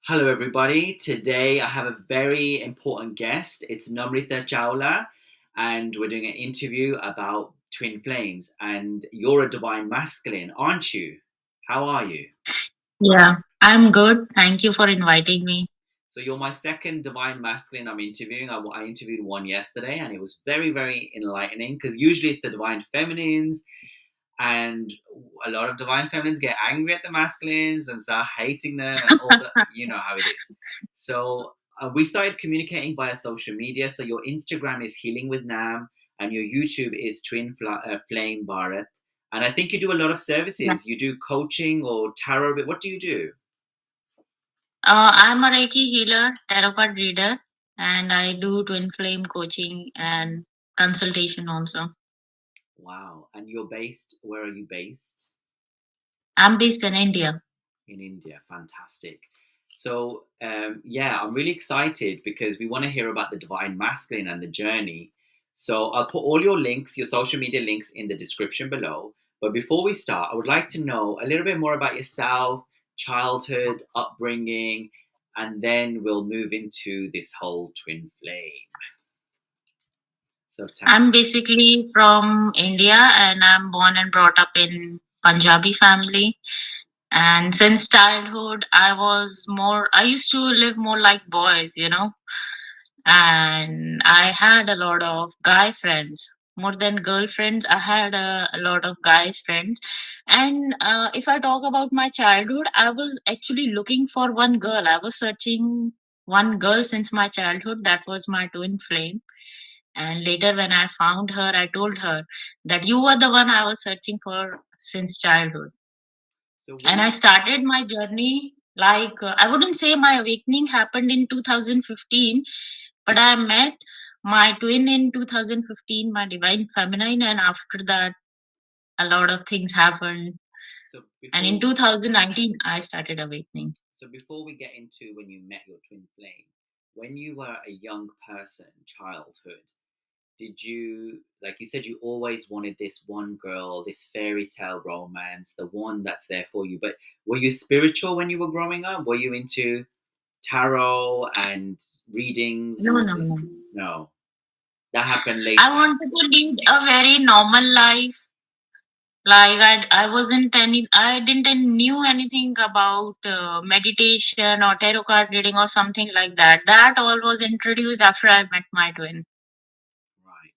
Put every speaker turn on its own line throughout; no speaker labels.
Hello, everybody. Today I have a very important guest. It's Namrata Chawla, and we're doing an interview about twin flames. And you're a divine masculine, aren't you? How are you?
Yeah, I'm good. Thank you for inviting me.
So you're my second divine masculine I'm interviewing. I interviewed one yesterday, and it was very, very enlightening because usually it's the divine feminines, and a lot of divine feminines get angry at the masculines and start hating them and all the you know how it is. So we started communicating via social media. So your Instagram is Healing with Nam, and your YouTube is Flame Bharat. And I think you do a lot of
Yeah.
services. You do coaching or tarot. What do you do?
I'm a Reiki healer, tarot card reader, and I do twin flame coaching and consultation also.
Wow. And you're based, where are you based?
I'm based in India.
In India. Fantastic. So, yeah, I'm really excited because we want to hear about the divine masculine and the journey. So, I'll put all your links, your social media links, in the description below. But before we start, I would like to know a little bit more about yourself, childhood, upbringing, and then we'll move into this whole twin flame. So, tell
I'm
me.
basically from India and I'm born and brought up in Punjabi family. And since childhood, I used to live more like boys. And I had a lot of guy friends more than girlfriends. I had a lot of guy friends, and if I talk about my childhood, I was actually looking for one girl. I was searching one girl since my childhood. That was my twin flame. And later, when I found her, I told her that you were the one I was searching for since childhood.
So,
And I started my journey like I wouldn't say my awakening happened in 2015, but I met my twin in 2015, my divine feminine, and after that, a lot of things happened.
so
And in
before
2019, I started awakening.
So before we get into when you met your twin flame, when you were a young person, childhood, did you, like you said, you always wanted this one girl, this fairy tale romance, the one that's there for you. But were you spiritual when you were growing up? Were you into tarot and readings
No,
and all
no,
this?
no.
No, that happened
I
later.
wanted to lead a very normal life. Like I didn't knew anything about meditation or tarot card reading or something like that. That all was introduced after I met my twin.
Right.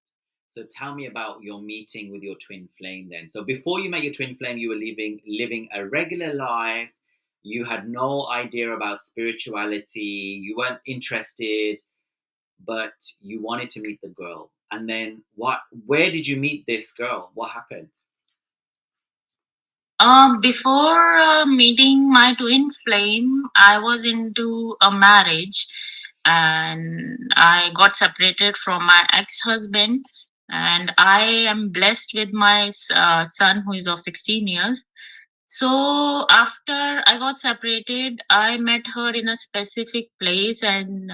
So tell me about your meeting with your twin flame then. So before you met your twin flame, you were living a regular life. You had no idea about spirituality. You weren't interested, but you wanted to meet the girl. And then where did you meet this girl? What happened?
Before meeting my twin flame, I was into a marriage and I got separated from my ex husband. And I am blessed with my son who is of 16 years. So after I got separated, I met her in a specific place, and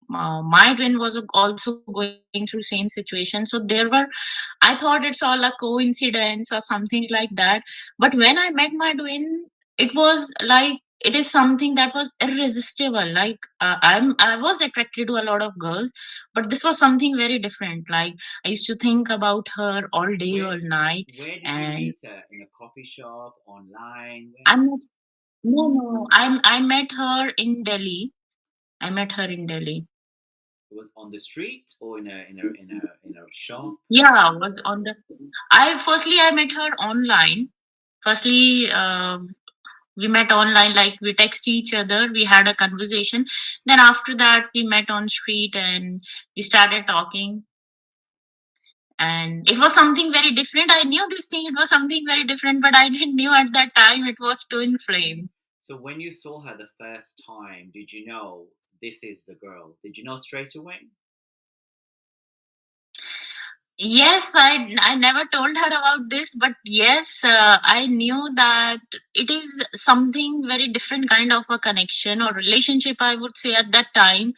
my twin was also going through same situation. So I thought it's all a coincidence or something like that. But when I met my twin, it was like it is something that was irresistible. Like I was attracted to a lot of girls, but this was something very different. Like I used to think about her all day,
Where
all night,
where did you
and
meet her? In a coffee shop, online? Where?
I'm not. No. I met her in Delhi. I met her in Delhi.
It was on the street or in a shop?
Yeah, was on the. I met her online. Firstly, we met online, like we text each other. We had a conversation. Then after that, we met on street and we started talking. And it was something very different. I knew this thing. It was something very different, but I didn't knew at that time it was twin flame.
So when you saw her the first time, did you know this is the girl? Did you know straight away?
Yes, I never told her about this, but yes, I knew that it is something very different kind of a connection or relationship, I would say at that time.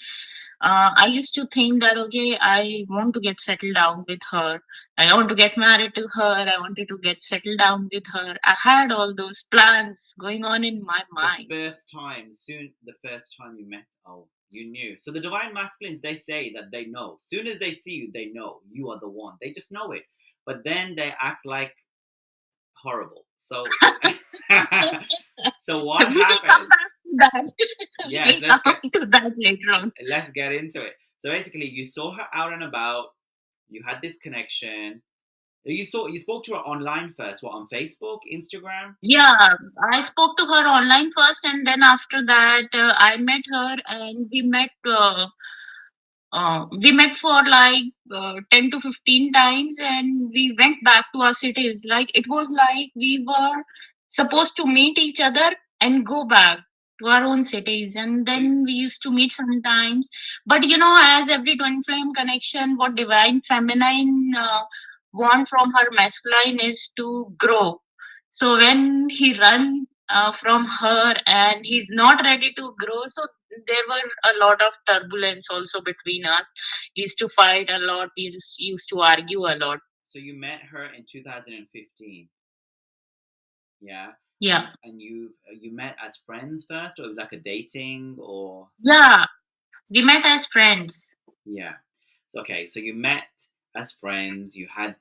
I used to think that, okay, I want to get settled down with her. I want to get married to her. I wanted to get settled down with her. I had all those plans going on in my
The
mind.
first time you met, oh, you knew. So the divine masculines, they say that they know. Soon as they see you, they know you are the one. They just know it. But then they act like horrible. So so
We
what
will come
happened?
back to that.
Yes,
We'll come to that later on.
let's get into it. So basically, you saw her out and about. You had this connection. You spoke to her online first. What, on Facebook, Instagram?
Yeah, I spoke to her online first, and then after that, I met her, and we met for like 10 to 15 times, and we went back to our cities. Like it was like we were supposed to meet each other and go back to our own cities, and
So
then we used to meet sometimes. But you know, as every twin flame connection, what divine feminine want from her masculine is to grow. So when he run from her and he's not ready to grow, so there were a lot of turbulence also between us. We used to fight a lot. We used to argue a lot.
so you met her in 2015, yeah,
Yeah,
and you met as friends first, or it was like a dating or something?
yeah. We met as friends.
Yeah. So okay, so you met as friends. You had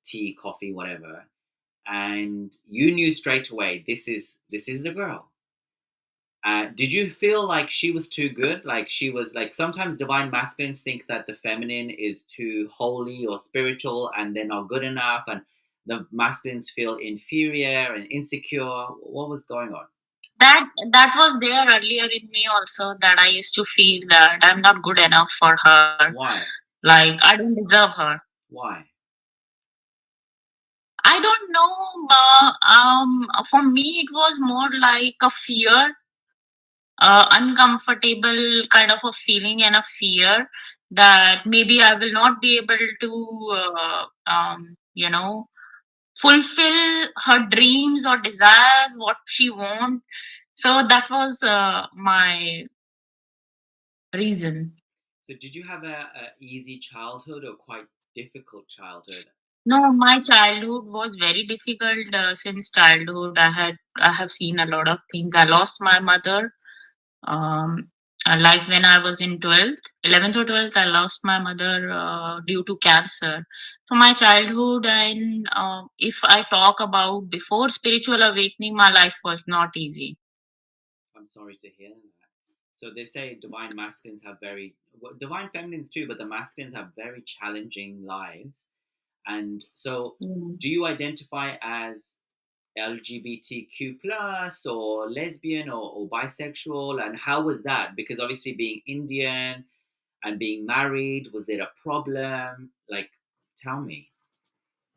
tea, coffee, whatever, and you knew straight away this is the girl. Did you feel like she was too good? Like she was like sometimes divine masculines think that the feminine is too holy or spiritual and they're not good enough, and the masculines feel inferior and insecure. What was going on?
That was there earlier in me also, that I used to feel that I'm not good enough for her.
Why?
Like I don't deserve her.
Why?
I don't know. For me, it was more like a fear, uncomfortable kind of a feeling and a fear that maybe I will not be able to, fulfill her dreams or desires, what she wants. So that was my reason.
So did you have a easy childhood or quite difficult childhood?
No, my childhood was very difficult. Since childhood, I have seen a lot of things. I lost my mother. Um, like when I was in 12th, 11th or 12th, I lost my mother due to cancer. So my childhood, and if I talk about before spiritual awakening, my life was not easy.
I'm sorry to hear that. So they say divine masculines have very well, divine feminines too, but the masculines have very challenging lives. And so,
Mm.
do you identify as LGBTQ plus or lesbian or bisexual? And how was that? Because obviously, being Indian and being married, was there a problem? Like, tell me.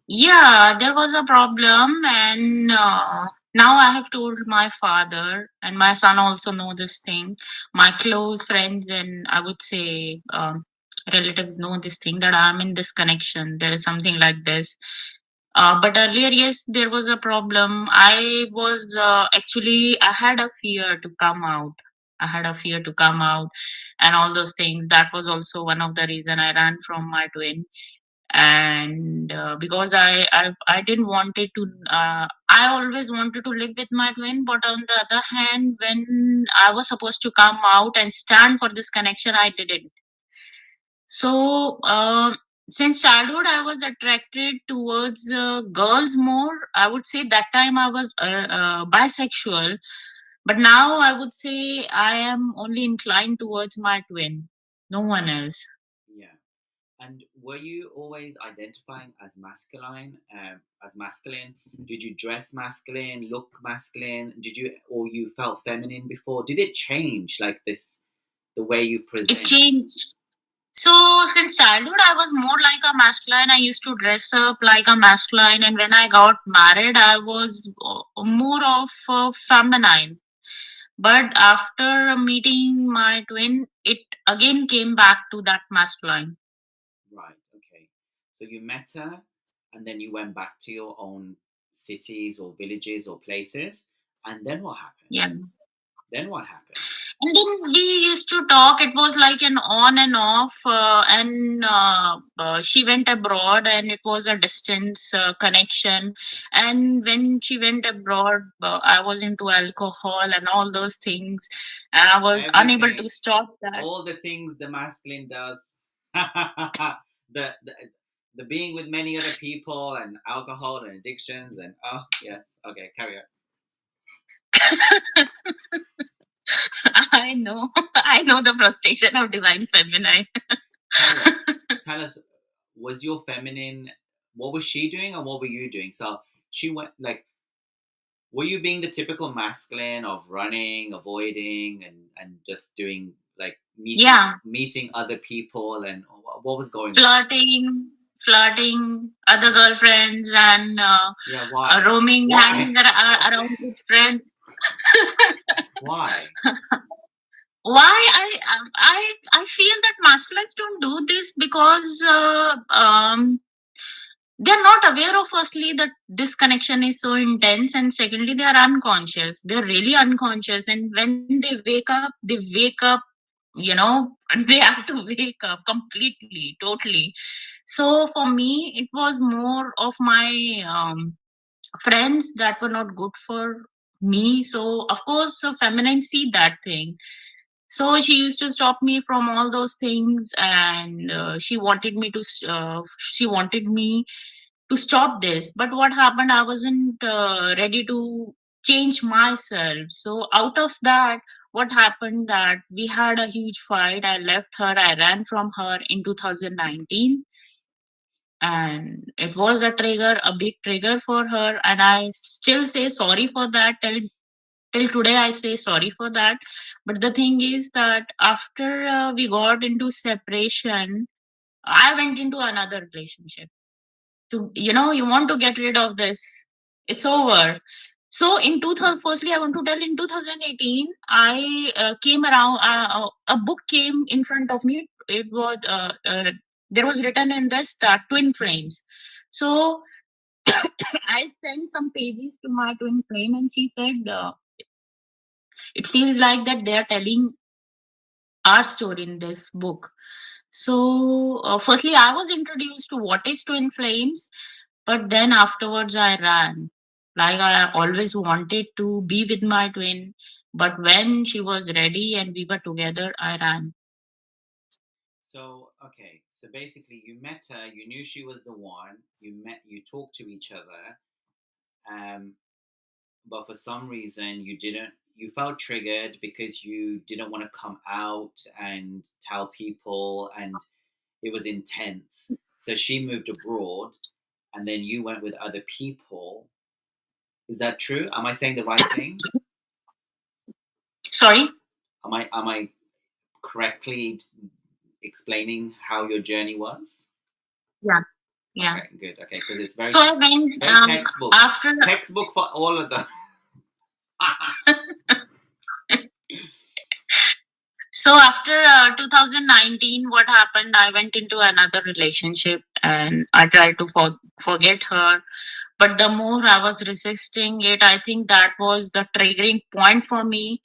Yeah, there was a problem, and now I have told my father, and my son also know this thing. My close friends and I would say relatives know this thing, that I'm in this connection. There is something like this. But earlier, yes, there was a problem. I was actually, I had a fear to come out. I had a fear to come out, and all those things. That was also one of the reason I ran from my twin. And because I didn't wanted to, I always wanted to live with my twin, but on the other hand, when I was supposed to come out and stand for this connection, I didn't. So since childhood, I was attracted towards girls more. I would say that time I was bisexual, but now I would say I am only inclined towards my twin, no one else.
Yeah. And were you always identifying as masculine? As masculine? Did you dress masculine, look masculine? Did you, or you felt feminine before? Did it change like this, the way you
It
present?
changed. So since childhood, I was more like a masculine. I used to dress up like a masculine, and when I got married, I was more of feminine. But after meeting my twin, it again came back to that masculine.
Right. Okay. So you met her, and then you went back to your own cities or villages or places, and then what happened?
Yeah.
Then what happened?
And then we used to talk. It was like an on and off. And she went abroad, and it was a distance connection. And when she went abroad, I was into alcohol and all those things, and I was unable to
Everything,
stop that.
all the things the masculine does, the, the the being with many other people and alcohol and addictions and oh yes, okay, carry on.
I know, I know the frustration of divine feminine.
Tell us, tell us, was your feminine? What was she doing, and what were you doing? So she went like, were you being the typical masculine of running, avoiding, and just doing like
Yeah,
meeting other people, and what was going on?
flirting, flirting, other girlfriends, and
Yeah, why?
roaming,
Why?
hanging around with friends.
Why?
Why I feel that masculines don't do this because they're not aware of, firstly, that this connection is so intense, and secondly they are unconscious. They're really unconscious, and when they wake up, you know, they have to wake up completely, totally. So for me it was more of my friends that were not good for me. So of course feminine see that thing. So she used to stop me from all those things, and she wanted me to stop this. But what happened, I wasn't ready to change myself. So out of that, what happened, that we had a huge fight. I left her, I ran from her in 2019, and it was a trigger, a big trigger for her, and I still say sorry for that. Till today I say sorry for that. But the thing is that after we got into separation, I went into another relationship. To, you want to get rid of this, it's over. So in 2000, firstly I want to tell, in 2018 I came around, a book came in front of me. It was there was written in this that twin flames. So I sent some pages to my twin flame, and she said, it feels like that they are telling our story in this book. So, firstly, I was introduced to what is twin flames, but then afterwards I ran. Like, I always wanted to be with my twin, but when she was ready and we were together, I ran.
So okay, so basically you met her, you knew she was the one, you talked to each other, um, but for some reason you felt triggered because you didn't want to come out and tell people, and it was intense. So she moved abroad, and then you went with other people. Is that true? Am I saying the right thing?
Sorry?
Am I correctly explaining how your journey was?
Yeah, yeah.
Okay, good. Okay, because
So I
it's
went
very textbook.
after.
It's textbook for all of them.
So after 2019, what happened? I went into another relationship and I tried to forget her. But the more I was resisting it, I think that was the triggering point for me,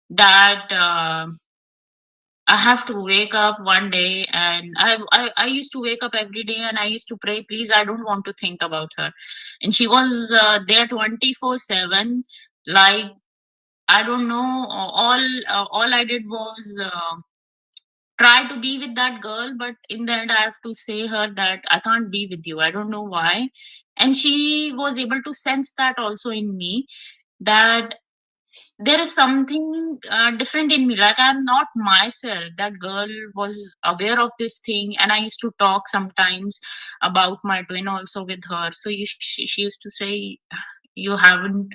that I have to wake up one day, and I used to wake up every day and I used to pray, please, I don't want to think about her. And she was there 24/7. Like, I don't know, all I did was try to be with that girl, but in the end I have to say her that I can't be with you, I don't know why. And she was able to sense that also in me, that there is something different in me, like I'm not myself. That girl was aware of this thing, and I used to talk sometimes about my twin also with her. So she used to say, you haven't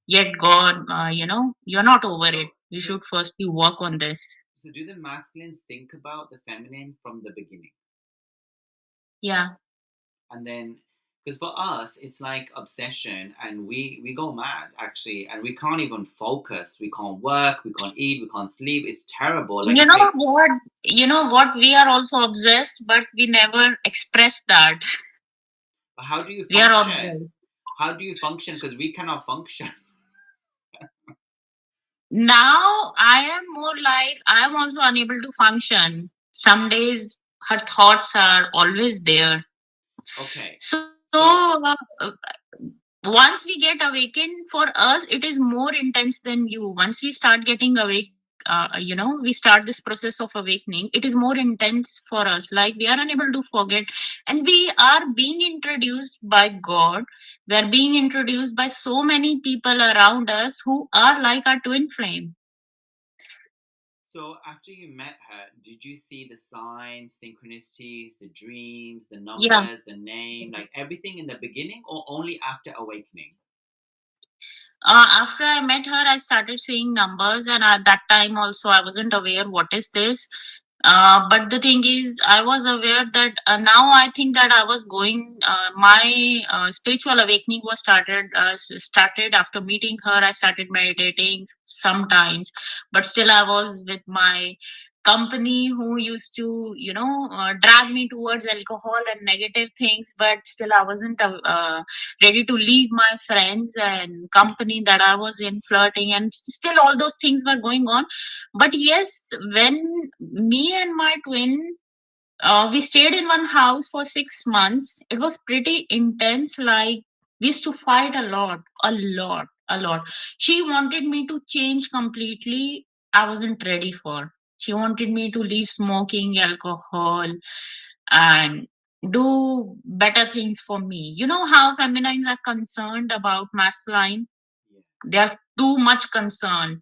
yet gone, you're not over it,
so
you
so
should firstly work on this.
so do the masculines think about the feminine from the beginning,
Yeah.
and then because for us it's like obsession, and we go mad actually, and we can't even focus. We can't work. We can't eat. We can't sleep. It's terrible. Like
You
it
know
takes.
what? You know what? We are also obsessed, but we never express that.
But how do you
We are
function?
obsessed.
How do you function? Because we cannot function.
Now I am more like also unable to function. Some days her thoughts are always there.
Okay.
So
So
once we get awakened, for us it is more intense than you. Once we start getting awake, we start this process of awakening, it is more intense for us. Like, we are unable to forget, and we are being introduced by God. We are being introduced by so many people around us who are like our twin flame.
So after you met her, did you see the signs, synchronicities, the dreams, the
Yeah.
numbers, the name, like everything in the beginning, or only after awakening?
After I met her, I started seeing numbers, and at that time also I wasn't aware what is this. But the thing is, I was aware that now I think that I was going. My spiritual awakening was started after meeting her. I started meditating sometimes, but still I was with my company who used to, drag me towards alcohol and negative things. But still, I wasn't ready to leave my friends and company that I was in, flirting, and still all those things were going on. But yes, when me and my twin, we stayed in one house for 6 months, it was pretty intense. Like, we used to fight a lot, a lot, a lot. She wanted me to change completely. I wasn't ready for. She wanted me to leave smoking, alcohol, and do better things for me. You know how feminines are concerned about masculine?
Yeah.
They are too much concerned.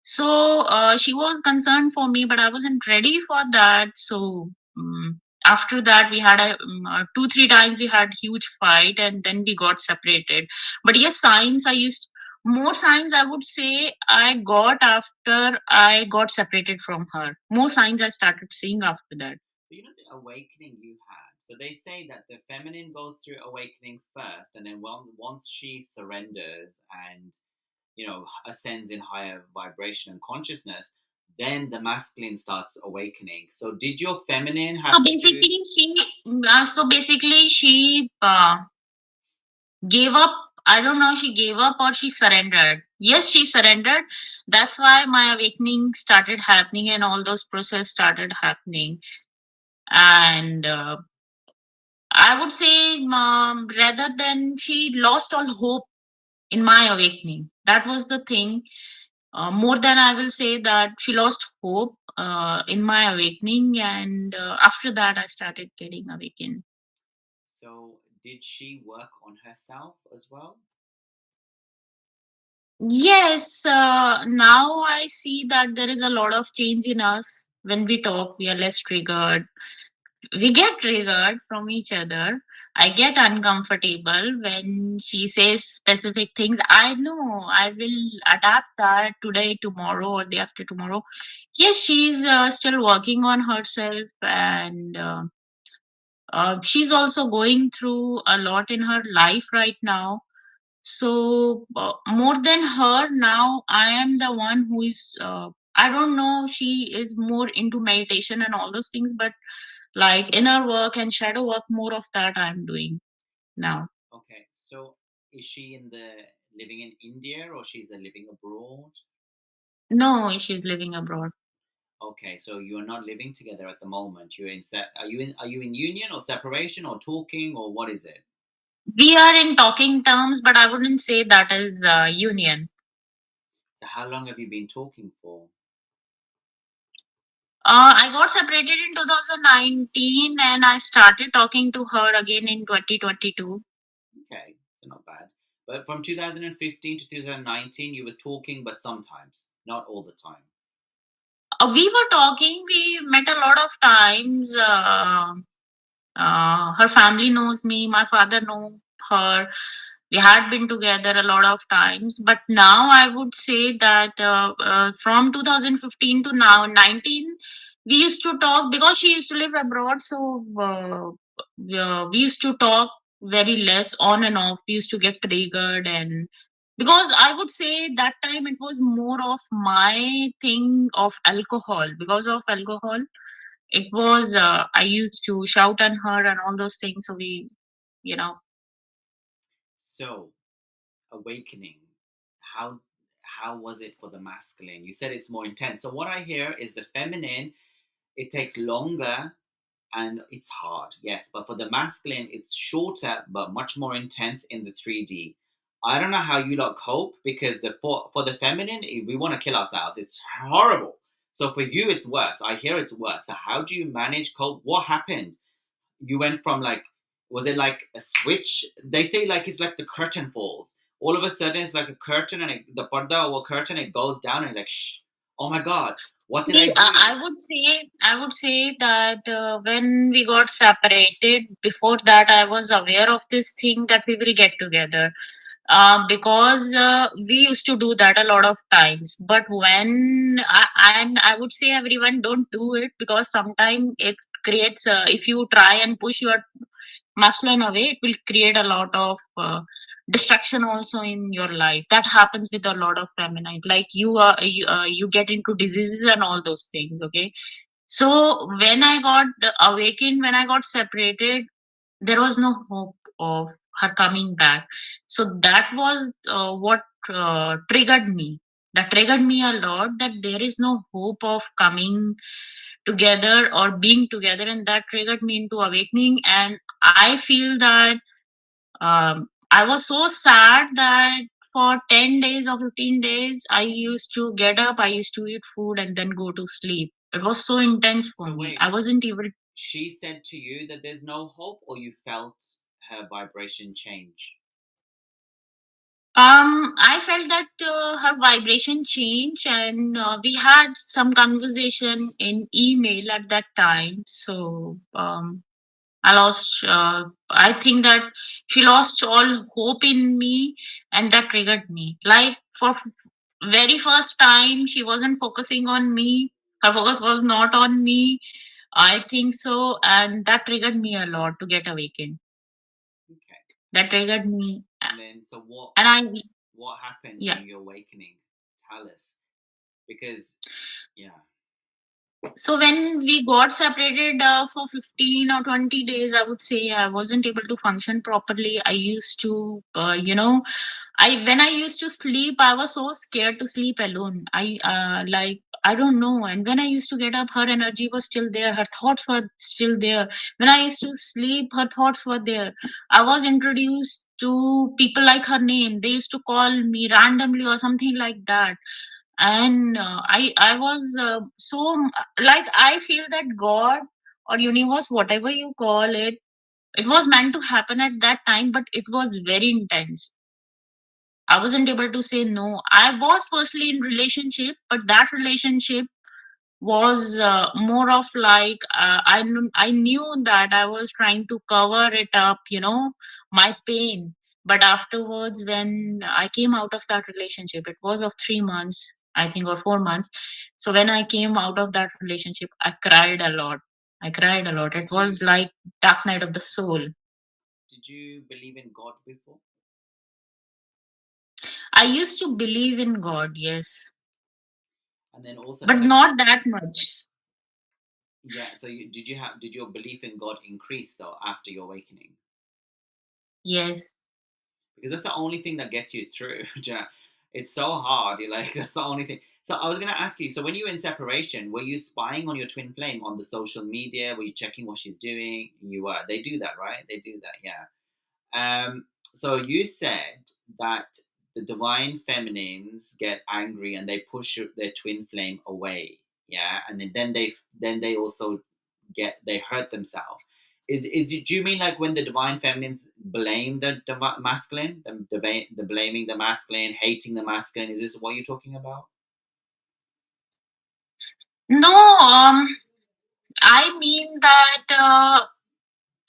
So she was concerned for me, but I wasn't ready for that. So after that, we had 2 3 times we had huge fight, and then we got separated. But yes, signs I used more signs, I would say, I got after I got separated from her. More signs I started seeing after that.
So you know the awakening you had. So they say that the feminine goes through awakening first, and then once she surrenders and ascends in higher vibration and consciousness, then the masculine starts awakening. So did your feminine
So
have to do?
basically, she gave up. I don't know, she gave up or she surrendered. Yes, she surrendered. That's why my awakening started happening and all those process started happening. And I would say, rather than she lost all hope in my awakening. That was the thing. More than I will say that she lost hope in my awakening, and after that, I started getting awakened.
So did she work on herself as well?
Yes, now I see that there is a lot of change in us. When we talk, we are less triggered. We get triggered from each other. I get uncomfortable when she says specific things. I know I will adapt that today, tomorrow, or day after tomorrow. Yes, she's still working on herself, and she's also going through a lot in her life right now. So more than her, now I am the one who is. I don't know. She is more into meditation and all those things, but like inner work and shadow work, more of that I'm doing now.
Okay, so is she in the living in India or she's a living abroad?
No, she's living abroad.
Okay, so you're not living together at the moment. Are you in union or separation or talking or what is it?
We are in talking terms, but I wouldn't say that is union.
So how long have you been talking for?
I got separated in 2019, and I started talking to her again in 2022.
Okay, so not bad. But from 2015 to 2019, you were talking, but sometimes, not all the time.
We were talking. We met a lot of times. Her family knows me. My father know her. We had been together a lot of times, but now I would say that from 2015 to now 19, we used to talk because she used to live abroad. So we used to talk very less, on and off. We used to get triggered, and because I would say that time it was more of my thing of alcohol. Because of alcohol, it was I used to shout on her and all those things. So we, you know,
So, awakening. How how was it for the masculine? You said it's more intense. So what I hear is the feminine, it takes longer and it's hard, yes. But for the masculine, it's shorter but much more intense in the 3D. I don't know how you lot cope because for the feminine, we want to kill ourselves. It's horrible. So for you, it's worse. I hear it's worse. So how do you manage cope? What happened? You went from like, was it like a switch? They say like it's like the curtain falls. All of a sudden, it's like a curtain, and the parda or curtain, it goes down, and like, shh, oh my god, what did I
See,
do?
I would say that when we got separated, before that, I was aware of this thing that we will get together. Because we used to do that a lot of times. But and I would say everyone don't do it, because sometimes it creates, if you try and push your masculine away, it will create a lot of destruction also in your life. That happens with a lot of feminine, like you get into diseases and all those things. Okay, so when I got awakened, when I got separated, there was no hope of her coming back. So that was what triggered me. That triggered me a lot, that there is no hope of coming together or being together, and that triggered me into awakening. And I feel that I was so sad that for 10 days or 15 days, I used to get up, I used to eat food, and then go to sleep. It was so intense for
So
me.
wait,
I wasn't able.
she said to you that there's no hope, or you felt her vibration change?
I felt that her vibration changed, and we had some conversation in email at that time. So I lost. I think that she lost all hope in me, and that triggered me. Like for very first time, she wasn't focusing on me. Her focus was not on me. I think so, and that triggered me a lot to get awakened.
Okay.
That triggered me,
And then, so
and I
what happened
yeah.
in your awakening? Tell us, because yeah.
So when we got separated for 15 or 20 days, I would say I wasn't able to function properly. I used to, I when I used to sleep, I was so scared to sleep alone. I don't know. And when I used to get up, her energy was still there. Her thoughts were still there. When I used to sleep, her thoughts were there. I was introduced to people like her name. They used to call me randomly or something like that. And I was like, I feel that God or universe, whatever you call it, it was meant to happen at that time, but it was very intense. I wasn't able to say no. I was personally in relationship, but that relationship was more of like, I knew that I was trying to cover it up, my pain. But afterwards, when I came out of that relationship, it was of 3 months, I think, or 4 months. So when I came out of that relationship, I cried a lot. I cried a lot. It
Did
was
you
like dark night of the soul.
did you believe in God before?
I used to believe in God, yes,
And then also,
but not that much.
yeah. So did your belief in God increase though after your awakening?
Yes.
Because that's the only thing that gets you through. Do you know? It's so hard. You're like, that's the only thing. So I was gonna ask you. So when you were in separation, were you spying on your twin flame on the social media? Were you checking what she's doing? You were. They do that, right? They do that. Yeah. So you said that the divine feminines get angry and they push their twin flame away. Yeah, and then they also they hurt themselves. Do you mean like when the divine feminines blame the masculine, the blaming the masculine, hating the masculine? Is this what you're talking about?
No, I mean that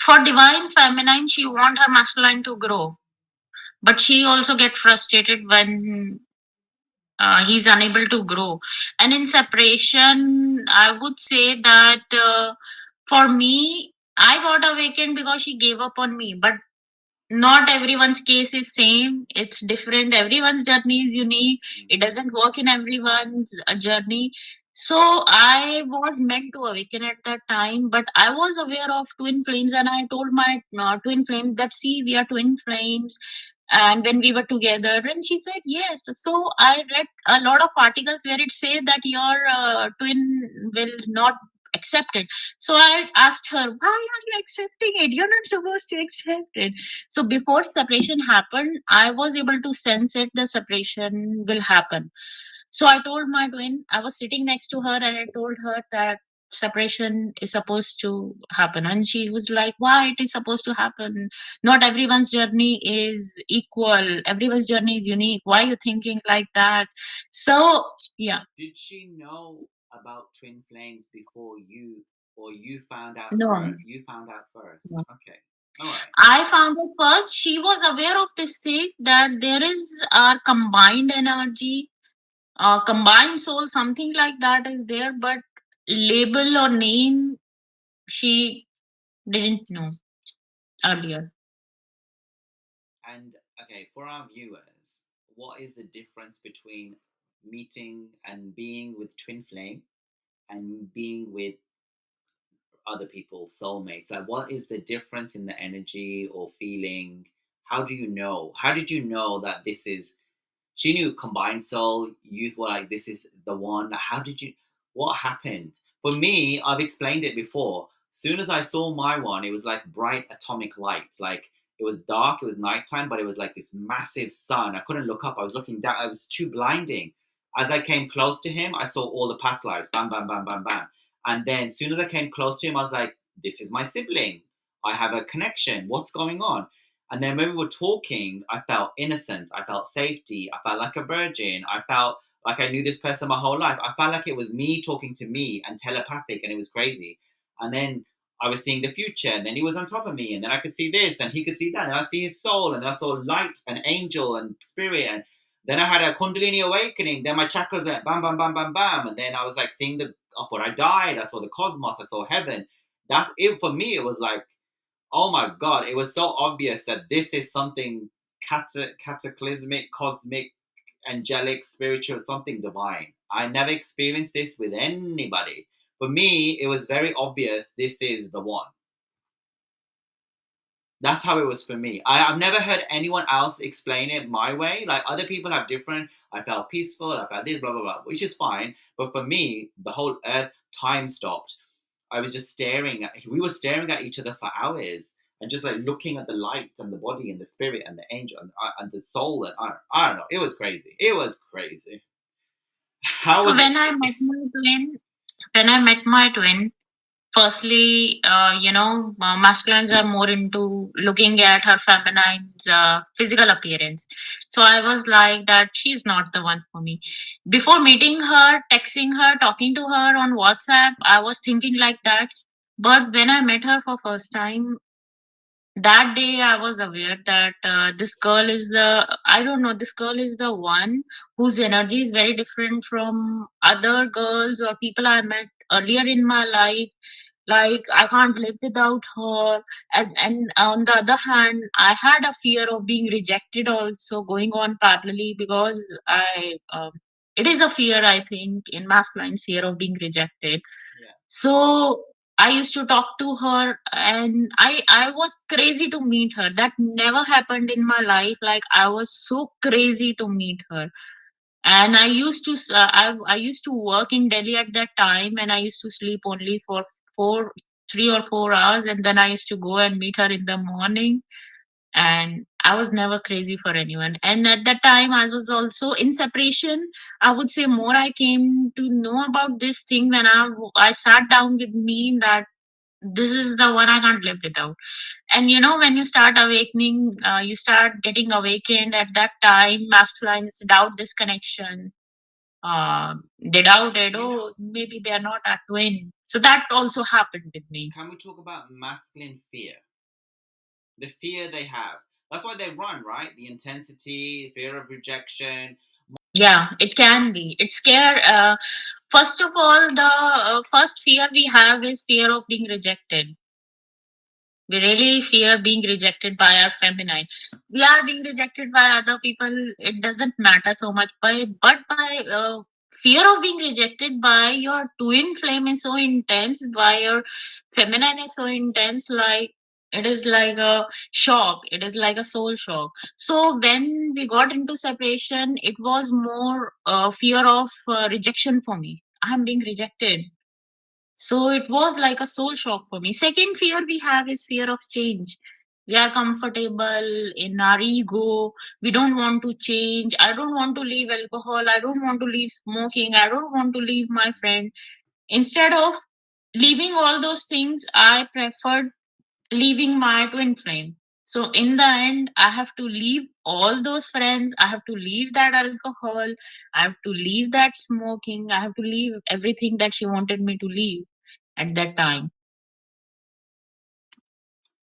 for divine feminine, she want her masculine to grow, but she also get frustrated when he's unable to grow. And in separation, I would say that for me, I got awakened because she gave up on me. But not everyone's case is same. It's different. Everyone's journey is unique. It
Mm-hmm.
doesn't work in everyone's journey. So I was meant to awaken at that time, but I was aware of twin flames, and I told my twin flame that, see, we are twin flames. and when we were together, and she said yes. So I read a lot of articles where it said that your twin will not accept it. So I asked her, why are you accepting it? You're not supposed to accept it. So before separation happened, I was able to sense it, the separation will happen. So I told my twin, I was sitting next to her, and I told her that separation is supposed to happen. And she was like, why it is supposed to happen? Not everyone's journey is equal. Everyone's journey is unique. Why are you thinking like that? So, yeah.
Did she know about twin flames before you, or you found out
No,
first? You found out first.
no.
Okay. All right.
I found it first. She was aware of this thing that there is our combined energy, combined soul, something like that is there, but label or name she didn't know earlier.
And okay, for our viewers, what is the difference between meeting and being with twin flame and being with other people's soulmates? Like, what is the difference in the energy or feeling? How do you know? How did you know that this is? She knew combined soul. You were like, this is the one. How did you? What happened? For me, I've explained it before. As soon as I saw my one, it was like bright atomic lights. Like it was dark, it was nighttime, but it was like this massive sun. I couldn't look up. I was looking down. It was too blinding. As I came close to him, I saw all the past lives. Bam, bam, bam, bam, bam. And then as soon as I came close to him, I was like, this is my sibling. I have a connection. What's going on? And then when we were talking, I felt innocence. I felt safety. I felt like a virgin. I felt like I knew this person my whole life. I felt like it was me talking to me and telepathic, and it was crazy. And then I was seeing the future, and then he was on top of me, and then I could see this, and he could see that. And I see his soul, and then I saw light and angel and spirit, and then I had a Kundalini awakening. Then my chakras went bam, bam, bam, bam, bam, and then I was like seeing the before I died. I saw the cosmos. I saw heaven. That's it for me. It was like, oh my god, it was so obvious that this is something cataclysmic, cosmic, angelic, spiritual, something divine. I never experienced this with anybody. For me, it was very obvious this is the one. That's how it was for me. I've never heard anyone else explain it my way. Like other people have different. I felt peaceful. I felt this, blah blah blah, which is fine. But for me, the whole earth time stopped. I was just staring at. We were staring at each other for hours and just like looking at the light and the body and the spirit and the angel and the soul and I don't know. It was crazy. It was crazy. How
So
was it?
when I met my twin, firstly, masculines are more into looking at her feminine's physical appearance. So I was like that she's not the one for me. Before meeting her, texting her, talking to her on WhatsApp, I was thinking like that. But when I met her for first time, that day I was aware that this girl is the, I don't know, this girl is the one whose energy is very different from other girls or people I met earlier in my life. Like I can't live without her. And on the other hand, I had a fear of being rejected also going on parallelly, because I it is a fear, I think, in masculine, fear of being rejected.
Yeah.
So I used to talk to her, and I was crazy to meet her. That never happened in my life. Like I was so crazy to meet her. And I used to work in Delhi at that time, and I used to sleep only for 3 or 4 hours, and then I used to go and meet her in the morning. And I was never crazy for anyone. And at that time, I was also in separation. I would say more I came to know about this thing when I sat down with me that this is the one I can't live without. And when you start awakening, you start getting awakened at that time. Masculines doubt this connection. They doubted,
You know,
oh, maybe they are not a twin. So that also happened with me.
can we talk about masculine fear? The fear they have. That's why they run, right? The intensity, fear of rejection.
Yeah, it can be. It's scare. First of all, the first fear we have is fear of being rejected. We really fear being rejected by our feminine. We are being rejected by other people. It doesn't matter so much. But by fear of being rejected by your twin flame is so intense. By your feminine is so intense. Like It is like a shock. It is like a soul shock. So when we got into separation, it was more fear of rejection for me. I'm being rejected. So it was like a soul shock for me. Second fear we have is fear of change. We are comfortable in our ego. We don't want to change. I don't want to leave alcohol. I don't want to leave smoking. I don't want to leave my friend. Instead of leaving all those things, I preferred leaving my twin flame. So in the end, I have to leave all those friends. I have to leave that alcohol. I have to leave that smoking. I have to leave everything that she wanted me to leave at that time.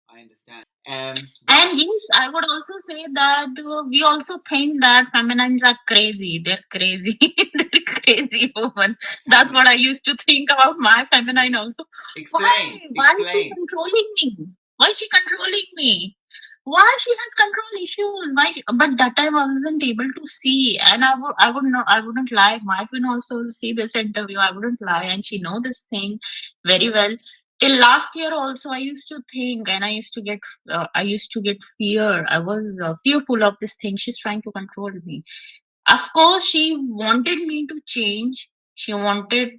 I understand.
And
Right.
yes, I would also say that we also think that feminines are crazy. They're crazy. They're crazy woman.
Tell
That's what
me.
I used to think about my feminine also. Why?
Explain.
Why is she
Explain.
controlling me? Why is she controlling me? Why she has control issues? But that time I wasn't able to see, and I wouldn't lie. My twin also will see this interview. I wouldn't lie, and she know this thing very well. Till last year also, I used to think, and I used to get fear. I was fearful of this thing. She's trying to control me. Of course, she wanted me to change. She wanted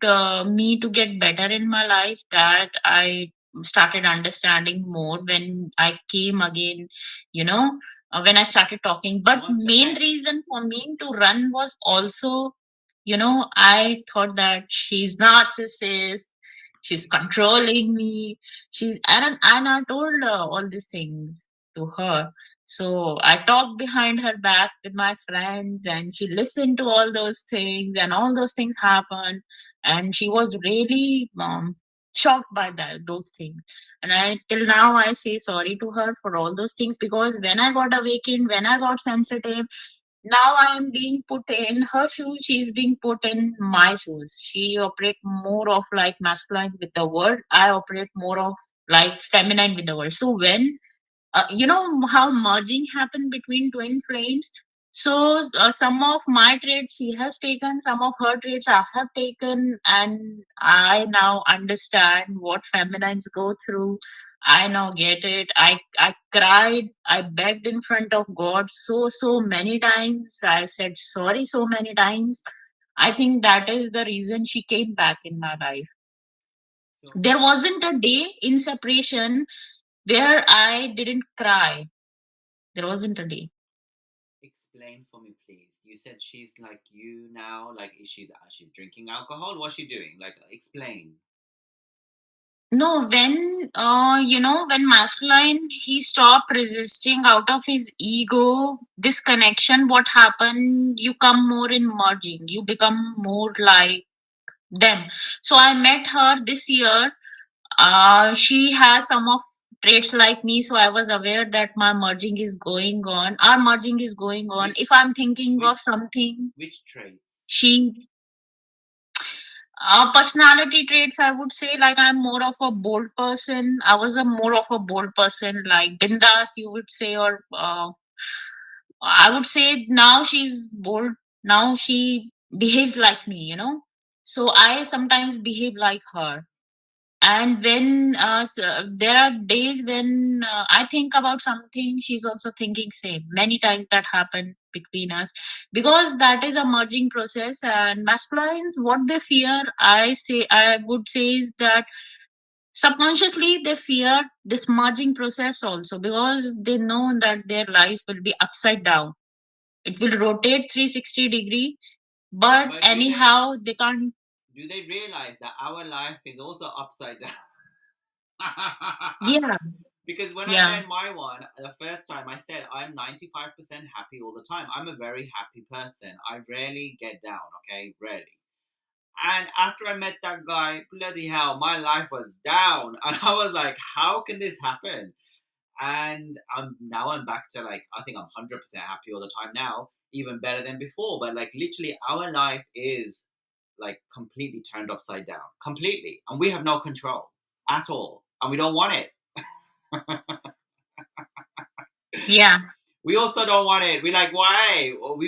me to get better in my life. That I started understanding more when I came again, you know, when I started talking.
She
But
wants the
main
best.
reason for me to run was also, I thought that she's narcissist. She's controlling me. And I told all these things to her. So I talked behind her back with my friends, and she listened to all those things, and all those things happened. And she was really shocked by those things. And I till now I say sorry to her for all those things, because when I got awakened, when I got sensitive, now I am being put in her shoes. She is being put in my shoes. She operate more of like masculine with the word. I operate more of like feminine with the word. So when you know how merging happened between twin flames, so some of my traits she has taken, some of her traits I have taken, and I now understand what feminines go through. I now get it. I cried, I begged in front of God so many times. I said sorry so many times. I think that is the reason she came back in my life.
So
There wasn't a day in separation where I didn't cry. There wasn't a day.
explain for me, please. You said she's like you now. Like she's drinking alcohol. What's she doing? Like explain.
No, when when masculine he stopped resisting out of his ego, this connection, what happened? You come more in merging. You become more like them. So I met her this year. She has some of traits like me, so I was aware that my merging is going on. Our merging is going on. If
Which
I'm thinking of
which
something,
which traits?
she personality traits, I would say, like I'm more of a bold person. I was a more of a bold person, like Bindas, you would say, or I would say now she's bold. Now she behaves like me. So I sometimes behave like her. And when there are days when I think about something, she's also thinking same. Many times that happen between us, because that is a merging process. And masculines, what they fear, I would say, is that subconsciously they fear this merging process also, because they know that their life will be upside down. It will rotate 360-degree, but
But
anyhow they can't.
do they realize that our life is also upside down?
Yeah,
Because when I
yeah,
met my one the first time, I said I'm 95% happy all the time. I'm a very happy person. I rarely get down. Okay, rarely. And after I met that guy, bloody hell, my life was down, and I was like, how can this happen? And I'm back to like I think I'm 100% happy all the time now, even better than before. But like literally, our life is like completely turned upside down, completely, and we have no control at all, and we don't want it.
yeah,
We also don't want it. We like why? Well,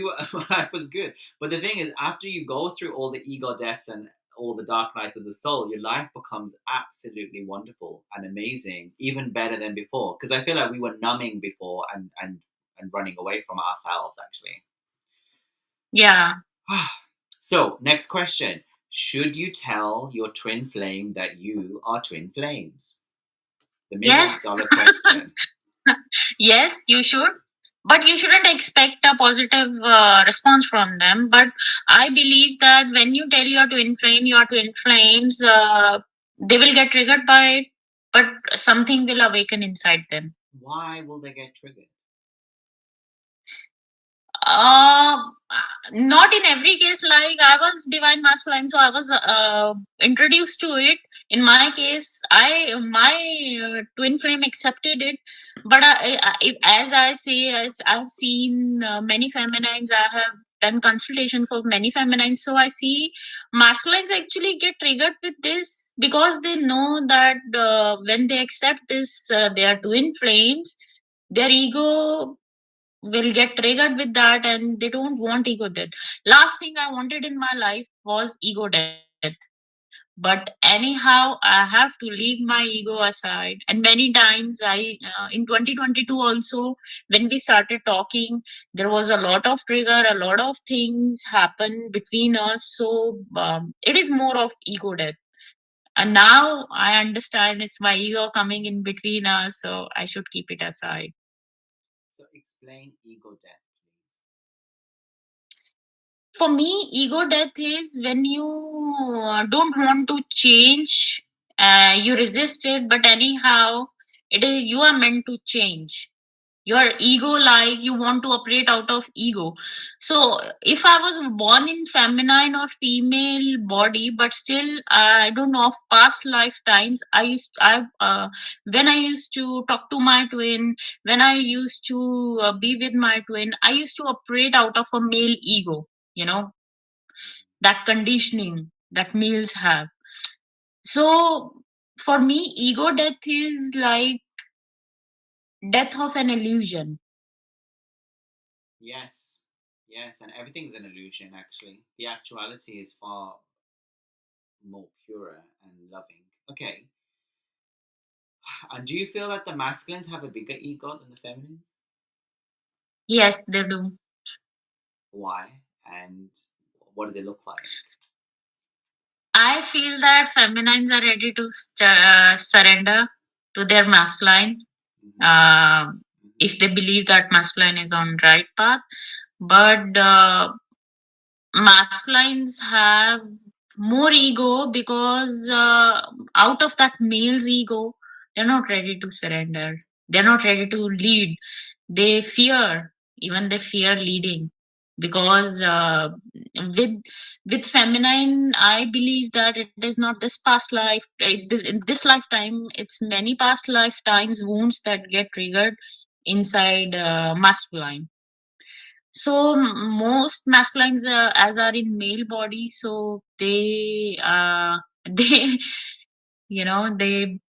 life was good, but the thing is, after you go through all the ego deaths and all the dark nights of the soul, your life becomes absolutely wonderful and amazing, even better than before. Because I feel like we were numbing before and running away from ourselves, actually.
Yeah.
So, next question. Should you tell your twin flame that you are twin flames? The million
Yes.
dollar question.
Yes, you should. But you shouldn't expect a positive response from them. But I believe that when you tell your twin flames, they will get triggered by it, but something will awaken inside them.
Why will they get triggered?
Uh, Not in every case. Like I was divine masculine, so I was introduced to it. In my case, my twin flame accepted it. But as I say, as I've seen many feminines, I have done consultation for many feminines. So I see masculines actually get triggered with this because they know that when they accept this, they are twin flames. Their ego will get triggered with that, and they don't want ego death. Last thing I wanted in my life was ego death. But anyhow, I have to leave my ego aside. And many times in 2022 also, when we started talking, there was a lot of trigger, a lot of things happen between us. So it is more of ego death. And now I understand it's my ego coming in between us, so I should keep it aside.
So, explain ego death, please.
For me, ego death is when you don't want to change, you resist it, but anyhow, it is you are meant to change. Your ego, like you want to operate out of ego. So, if I was born in feminine or female body, but still, I don't know of past lifetimes. When I used to talk to my twin, when I used to be with my twin, I used to operate out of a male ego. You know, that conditioning that males have. So for me, ego death is like death of an illusion.
Yes, yes, and everything's an illusion, actually. The actuality is far more purer and loving. Okay, and do you feel that the masculines have a bigger ego than the feminines?
Yes, they do.
Why? And what does it look like?
I feel that feminines are ready to surrender to their masculine
Mm-hmm.
uh,
Mm-hmm.
if they believe that masculine is on right path. But masculines have more ego because out of that male's ego, they're not ready to surrender. They're not ready to lead. They fear, even they fear leading, because with with feminine, I believe that it is not this past life. In this lifetime, it's many past lifetimes wounds that get triggered inside masculine. So most masculines, as are in male body, so they they they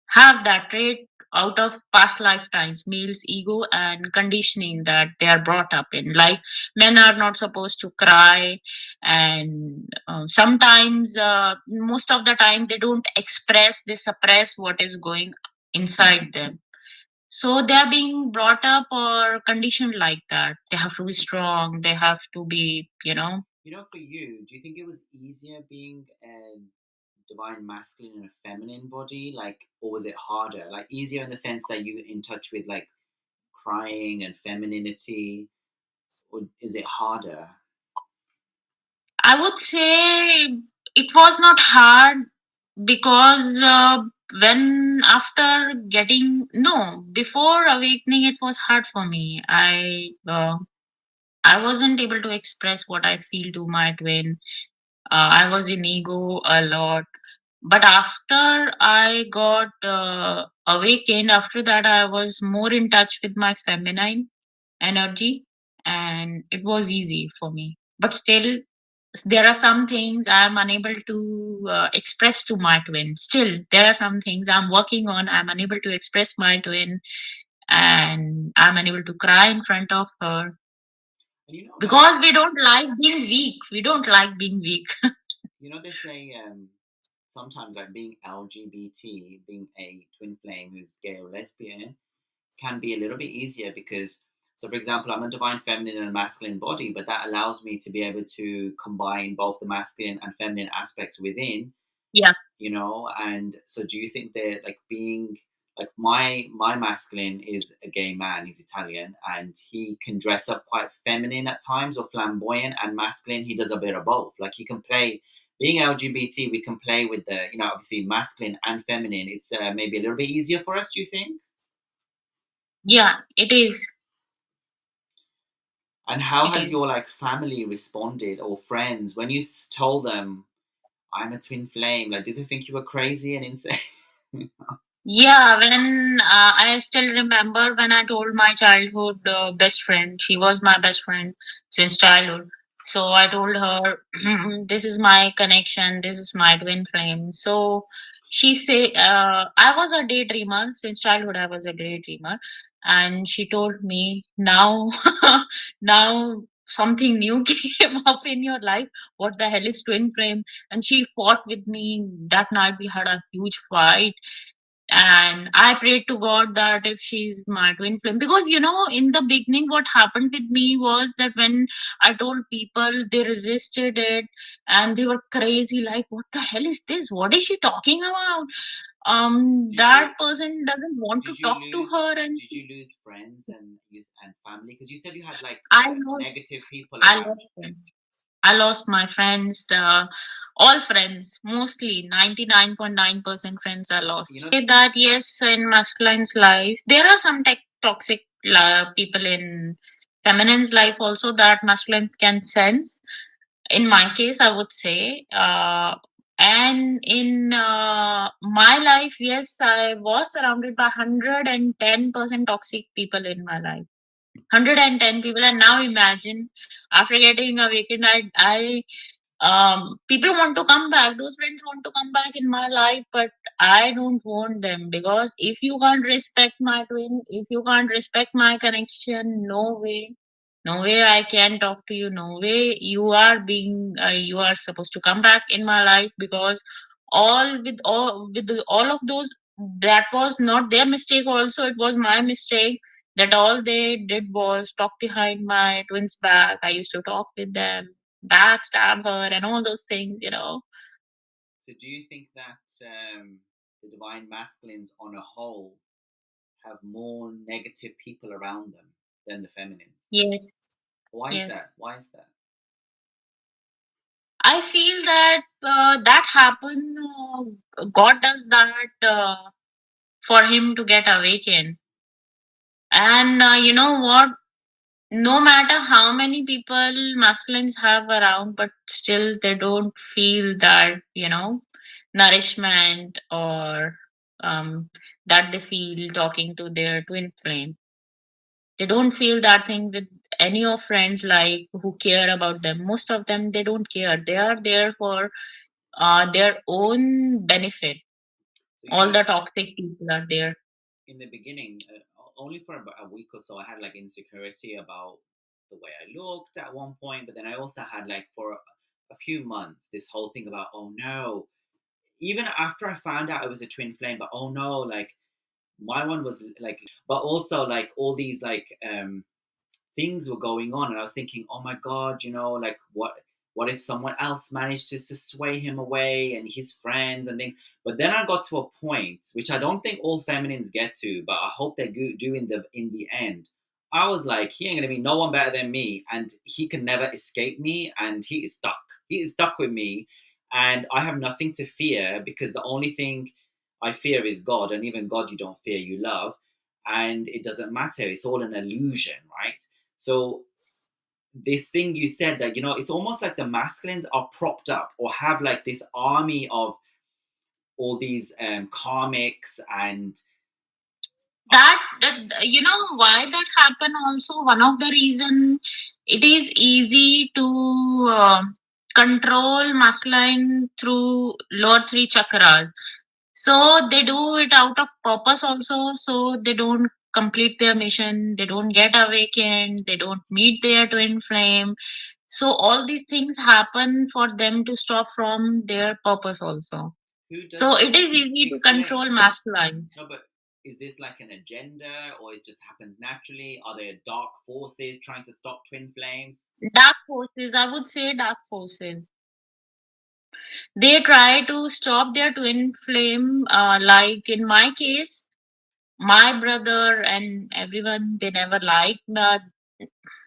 have that trait out of past lifetimes, male's ego and conditioning that they are brought up in. Like men are not supposed to cry, and sometimes, most of the time, they don't express. They suppress what is going inside them. So they are being brought up or conditioned like that. They have to be strong. They have to be,
For you, do you think it was easier being a divine masculine and a feminine body? Like, or was it harder? Like, easier in the sense that you in touch with like crying and femininity, or is it harder?
I would say it was not hard because when after getting no before awakening, it was hard for me. I wasn't able to express what I feel to my twin. I was in ego a lot. But after I got awakened, after that, I was more in touch with my feminine energy, and it was easy for me. But still, there are some things I'm unable to express to my twin. Still, there are some things I'm working on. I'm unable to express my twin, and I'm unable to cry in front of her
And
because we don't like being weak. We don't like being weak.
They say sometimes like being LGBT, being a twin flame who's gay or lesbian, can be a little bit easier because, so for example, I'm a divine feminine and masculine body, but that allows me to be able to combine both the masculine and feminine aspects within,
Yeah.
and so do you think that like being like my masculine is a gay man, he's Italian, and he can dress up quite feminine at times or flamboyant, and masculine he does a bit of both, like he can play, being LGBT we can play with the obviously masculine and feminine. It's maybe a little bit easier for us, do you think?
Yeah, it is.
And how
It
has
is.
your like family responded or friends when you told them I'm a twin flame? Like, did they think you were crazy and insane?
Yeah, when I still remember when I told my childhood best friend, she was my best friend since childhood. So I told her, "This is my connection. This is my twin flame." So she say, "I was a daydreamer since childhood. I was a daydreamer," and she told me, "Now, now something new came up in your life. What the hell is twin flame?" And she fought with me that night. We had a huge fight, and I prayed to God that if she's my twin flame, because in the beginning what happened with me was that when I told people, they resisted it, and they were crazy, like, what the hell is this, what is she talking about?
did you
That person doesn't want to
did you
talk to
lose
her. And
did you lose friends and family, because you said you had like
I lost
negative people
I
around
lost
you?
them. I lost my friends, all friends, mostly 99.9% friends I
you
lost.
know
Say that yes, in masculine's life, there are some toxic people in feminine's life also that masculine can sense. In my case, I would say, and in my life, yes, I was surrounded by 110% toxic people in my life. 110 people, and now imagine after getting awakened, people want to come back, those friends want to come back in my life, but I don't want them, because if you can't respect my twin, if you can't respect my connection, no way, no way I can talk to you, no way you are supposed to come back in my life, because all of those, that was not their mistake also, it was my mistake, that all they did was talk behind my twin's back. I used to talk with them, backstab her, and all those things.
So do you think that the divine masculines on a whole have more negative people around them than the feminines?
Yes,
Why is
yes.
that? Why is that?
I feel that that happened. God does that for him to get awakened. And you know what? No matter how many people masculines have around, but still they don't feel that, nourishment, or that they feel talking to their twin flame. They don't feel that thing with any of friends, like, who care about them. Most of them, they don't care. They are there for their own benefit.
So
All the toxic people are there.
in the beginning, only for about a week or so, I had like insecurity about the way I looked at one point, but then I also had like for a few months this whole thing about, oh no, even after I found out it was a twin flame, but oh no, like my one was like, but also like all these like things were going on, and I was thinking, oh my god, like what if someone else managed to sway him away and his friends and things. But then I got to a point which I don't think all feminines get to, but I hope they do in the end. I was like, he ain't gonna be no one better than me, and he can never escape me, and he is stuck with me, and I have nothing to fear, because the only thing I fear is God, and even God you don't fear, you love. And it doesn't matter, it's all an illusion, right? So this thing you said, that it's almost like the masculines are propped up or have like this army of all these karmics and
That you know why that happened also, one of the reason, it is easy to control masculine through lower three chakras, so they do it out of purpose also, so they don't complete their mission, they don't get awakened, they don't meet their twin flame, So all these things happen for them to stop from their purpose also.
Who does
So it
this?
is easy to control
Explain.
masculines.
No, but is this like an agenda, or it just happens naturally? Are there dark forces trying to stop twin flames?
Dark forces, I would say dark forces. They try to stop their twin flame. Like in my case, my brother and everyone, they never liked.